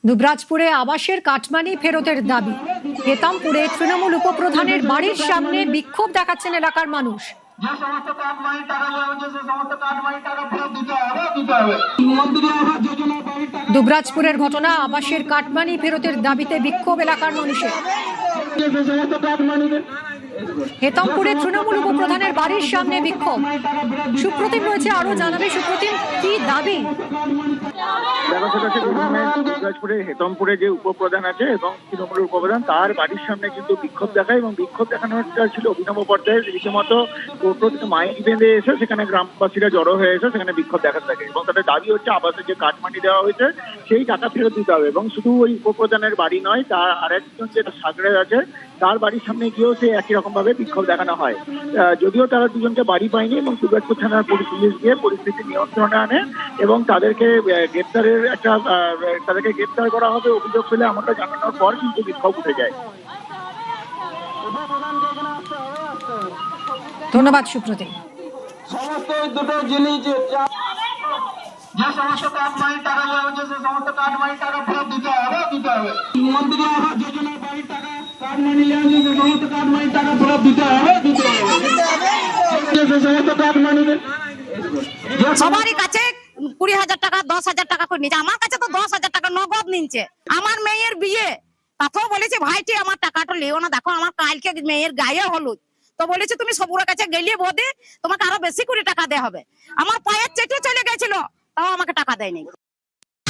দুবরাজপুরে আবাসের কাটমানি ফেরতের দাবি। হেতামপুরে তৃণমূল উপপ্রধানের বাড়ির সামনে বিক্ষোভ দেখাচ্ছেন এলাকার মানুষ। দুবরাজপুরের ঘটনা, আবাসের কাটমানি ফেরতের দাবিতে বিক্ষোভ এলাকার মানুষের। হেতামপুরে তৃণমূল উপপ্রধানের বাড়ির সামনে বিক্ষোভ। সুপ্রতিম রয়েছে, আরো জানাবে সুপ্রতিম, কি দাবি? দুবরাজপুরে হেতমপুরে যে উপপ্রধান আছে এবং তৃণমূলের উপপ্রধান তার বাড়ির সামনে কিন্তু বিক্ষোভ দেখায় এবং বিক্ষোভ দেখানোটা ছিল অভিনব পর্যায়ে। রীতিমতো টোটো থেকে মাইক বেঁধে এসে সেখানে গ্রামবাসীরা জড়ো হয়ে এসে সেখানে বিক্ষোভ দেখাতে থাকে এবং তাদের দাবি হচ্ছে আবাসে যে কাটমানি দেওয়া হয়েছে সেই টাকা ফেরত দিতে হবে। এবং শুধু ওই উপপ্রধানের বাড়ি নয়, তার আরেকজন যে সাগরে আছে তার বাড়ির সামনে গিয়েও সে একই রকম ভাবে বিক্ষোভ দেখানো হয়। যদিও তারা দুজনকে বাড়ি পায়নি এবং দুবরাজপুর থানার পুলিশ গিয়ে পরিস্থিতি নিয়ন্ত্রণে আনে এবং তাদেরকে গ্রেপ্তার করা হবে অভিযোগ পেলে আমরা জানানোর পর কিন্তু বিক্ষোভ উঠে যায়। ধন্যবাদ সুপ্রতিম। সমস্ত দুটো জিনিস যে সমস্ত কাটমানি টাকা দেওয়া হচ্ছে সে সমস্ত কাটমানি টাকা ফেরত দিতে হবে। মন্ত্রী আবাস যোজনার বাড়ির টাকা কাটমানি নেওয়া হচ্ছে সে সমস্ত কাটমানি টাকা ফেরত দিতে হবে। সমস্ত কাটমানি সবারই কাছে 20,000 টাকা 10,000 টাকা করে নিচ্ছে। আমার কাছে তো 10,000 টাকা নগদ নিচ্ছে। আমার মেয়ের বিয়ে, তাতেও বলেছে ভাইটি আমার টাকাটা লিও না, দেখো আমার কালকে মেয়ের গায়ে হলুদ, তো বলেছে তুমি সবুরের কাছে গেলে বৌদি তোমাকে আরো বেশি করে টাকা দেওয়া হবে। আমার পায়ের চেটে চলে গেছিল, তাও আমাকে টাকা দেয়নি।